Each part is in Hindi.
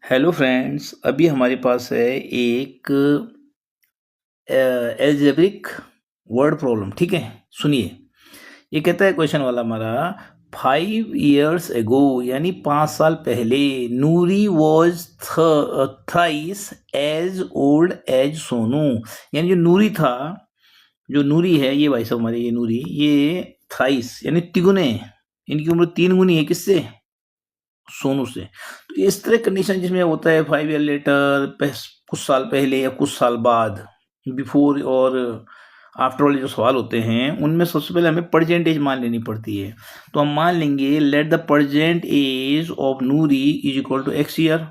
हेलो फ्रेंड्स, अभी हमारे पास है एक एल्जेब्रिक वर्ड प्रॉब्लम। ठीक है, सुनिए। ये कहता है क्वेश्चन वाला हमारा 5 years एगो यानी 5 साल पहले Noori was thrice as old as Sonu. यानी जो नूरी था, जो नूरी है ये भाई साहब हमारे, ये नूरी ये थ्राइस यानी तिगुने, इनकी उम्र 3 गुनी है किससे? सोनू से। तो इस तरह कंडीशन जिसमें होता है 5 year लेटर, कुछ साल पहले या कुछ साल बाद, बिफोर और आफ्टर वाले जो सवाल होते हैं उनमें सबसे पहले हमें प्रेजेंट एज मान लेनी पड़ती है। तो हम मान लेंगे let the present age of Noori is equal to X year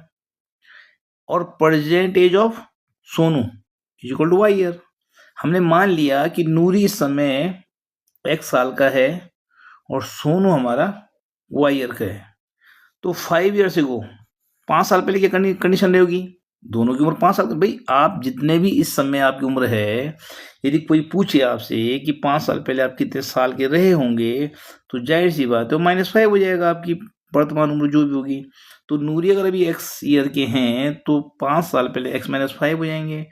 और present age of Sonu is equal to Y year. हमने मान लिया कि नूरी इस समय एक्स साल का है और सोनू हमारा वाई ईयर का है। तो 5 years एगो, 5 साल पहले क्या कंडीशन रहेगी? दोनों की उम्र 5 साल। भाई आप जितने भी इस समय आपकी उम्र है, यदि कोई पूछे आपसे कि 5 साल पहले आप कितने साल के रहे होंगे, तो जाहिर सी बात है -5 हो जाएगा आपकी वर्तमान उम्र जो भी होगी। तो नूरी अगर अभी एक्स ईयर के हैं तो 5 साल पहले एक्स -5 हो जाएंगे।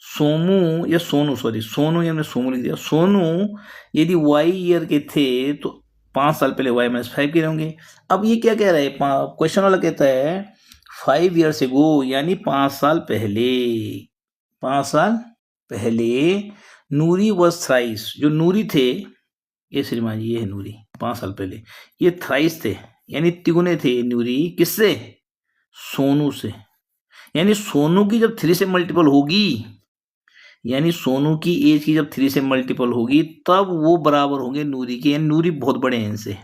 सोमू या सोनू, सॉरी सोनू या मैंने सोमू लिख दिया, सोनू यदि वाई ईयर के थे तो 5 साल पहले वाई -5 के होंगे। अब ये क्या कह रहा है, क्वेश्चन वाला कहता है 5 years एगो यानी 5 साल पहले, 5 साल पहले नूरी वॉज थ्राइस, जो नूरी थे, ये श्रीमान जी ये है नूरी 5 साल पहले, ये थ्राइस थे यानी तिगुने थे नूरी किससे? सोनू से। यानी सोनू की जब 3 से मल्टीपल होगी, यानी सोनू की एज की जब 3 से मल्टीपल होगी तब वो बराबर होंगे नूरी के, यानी नूरी बहुत बड़े हैं इनसे।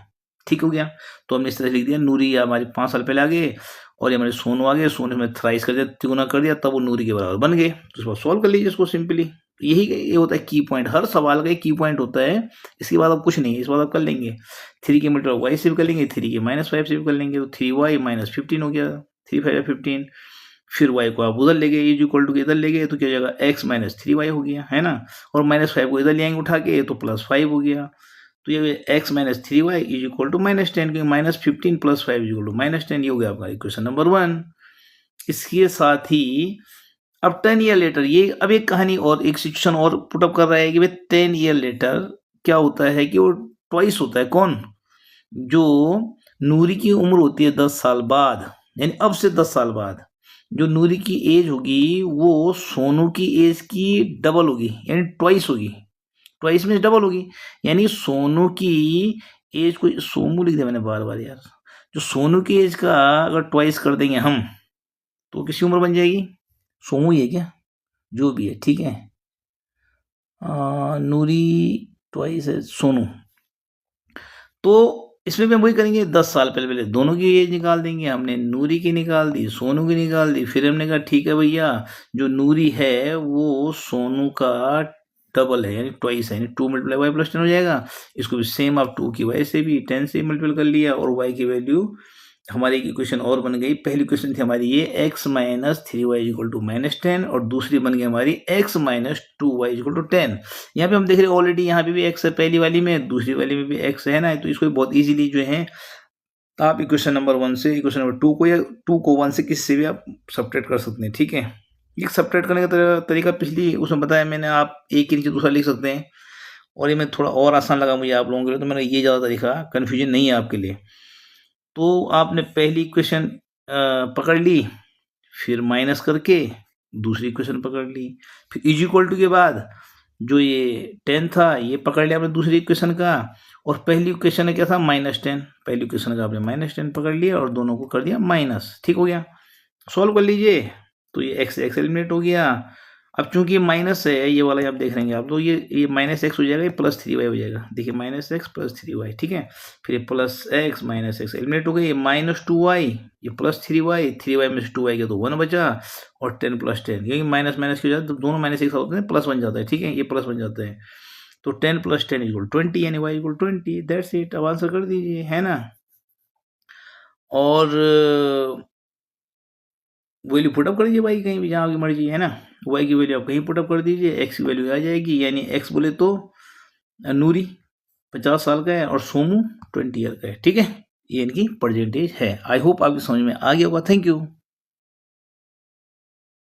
ठीक हो गया। तो हमने इस तरह लिख दिया नूरी हमारे 5 साल पहले आ गए और ये हमारे सोनू आ गए, सोनू में थ्राइस कर दिया, तिगुना कर दिया, तब वो नूरी के बराबर बन गए। तो इसको सॉल्व कर लीजिए इसको सिंपली। यही ये होता है की पॉइंट, हर सवाल का एक की पॉइंट होता है। इसके बाद अब कुछ नहीं, इस बाद आप कर लेंगे 3 के मल्टीपल वाई से भी कर लेंगे, 3 के -5 से भी कर लेंगे, तो 3y -15 हो गया, 3 5 15। फिर y को आप उधर ले गए, इज इक्वल टू इधर ले गए तो क्या हो जाएगा x -3y हो गया, है ना। और -5 को इधर ले आएंगे उठा के तो +5 हो गया। तो ये x -3y is equal to -10, क्योंकि -15 + 5 इज इक्वल टू -10, ये हो गया आपका इक्वेशन नंबर 1। इसके साथ ही अब 10 ईयर लेटर, ये अब एक कहानी और एक सिचुएशन और पुटअप कर रहा है कि भाई 10 ईयर लेटर क्या होता है कि वो ट्वाइस होता है। कौन? जो नूरी की उम्र होती है 10 साल बाद, यानी अब से 10 साल बाद जो नूरी की एज होगी वो सोनू की एज की डबल होगी, यानी ट्वाइस होगी। ट्वाइस में डबल होगी, यानी सोनू की एज को, सोमू लिख दिया मैंने बार बार यार, जो सोनू की एज का अगर ट्वाइस कर देंगे हम तो किसकी उम्र बन जाएगी? सोमू ही है क्या? जो भी है, ठीक है। नूरी ट्वाइस है सोनू, तो इसमें भी हम वही करेंगे, 10 साल पहले पहले दोनों की एज निकाल देंगे। हमने नूरी की निकाल दी, सोनू की निकाल दी, फिर हमने कहा ठीक है भैया, जो नूरी है वो सोनू का डबल है यानी ट्वाइस है, यानी 2 × y + 10 हो जाएगा। इसको भी सेम आप 2 की y से भी 10 से मल्टीपल कर लिया और y की वैल्यू हमारी एक इक्वेशन और बन गई। पहली इक्वेशन थी हमारी ये x - 3y = -10 और दूसरी बन गई हमारी x - 2y = 10। यहाँ पे हम देख रहे हैं ऑलरेडी यहाँ पे भी x है पहली वाली में, दूसरी वाली में भी x है ना, तो इसको बहुत इजीली जो है आप इक्वेशन नंबर 1 से इक्वेशन नंबर 2 को या 2 को 1 से किससे भी आप सब्ट्रैक्ट कर सकते हैं। ठीक है, ये सब्ट्रैक्ट करने का तरीका पिछली उसमें बताया मैंने, आप एक के नीचे दूसरा लिख सकते हैं। और ये मैं थोड़ा और आसान लगा मुझे आप लोगों के लिए, तो मैंने ये ज़्यादा तरीका, कन्फ्यूजन नहीं है आपके लिए। तो आपने पहली इक्वेशन पकड़ ली, फिर माइनस करके दूसरी इक्वेशन पकड़ ली, फिर इज इक्वल टू के बाद जो ये 10 था ये पकड़ लिया आपने दूसरी इक्वेशन का, और पहली इक्वेशन में क्या था -10, पहली इक्वेशन का आपने -10 पकड़ लिया और दोनों को कर दिया माइनस। ठीक हो गया, सॉल्व कर लीजिए। तो ये x एलिमिनेट हो गया। अब चूंकि माइनस है ये वाला आप देख रहेंगे आप, तो ये -x हो जाएगा, ये +3y हो जाएगा। देखिए -x + 3y, ठीक है। फिर ये +x -x एलिमिनेट हो गई, ये -2y, ये +3y, 3y में से 2y के तो 1 बचा, और 10 + 10, क्योंकि माइनस माइनस क्यों जाता है, तो दोनों माइनस एक साथ होते हैं, प्लस बन जाता है। ठीक है, ये प्लस बन जाता है, तो 10 + 10 = 20, यानी y = 20। दैट्स इट, अब आंसर कर दीजिए, है ना। और वैल्यू पुटअप कर दीजिए y कहीं भी, जहाँ आपकी मर्जी है ना। y की वैल्यू आप कहीं पुटअप कर दीजिए, x की वैल्यू आ जाएगी, यानी x बोले तो नूरी 50 साल का है और सोमू 20 ईयर का है। ठीक है, ये इनकी परसेंटेज है। आई होप आपकी समझ में आ गया होगा। Thank you.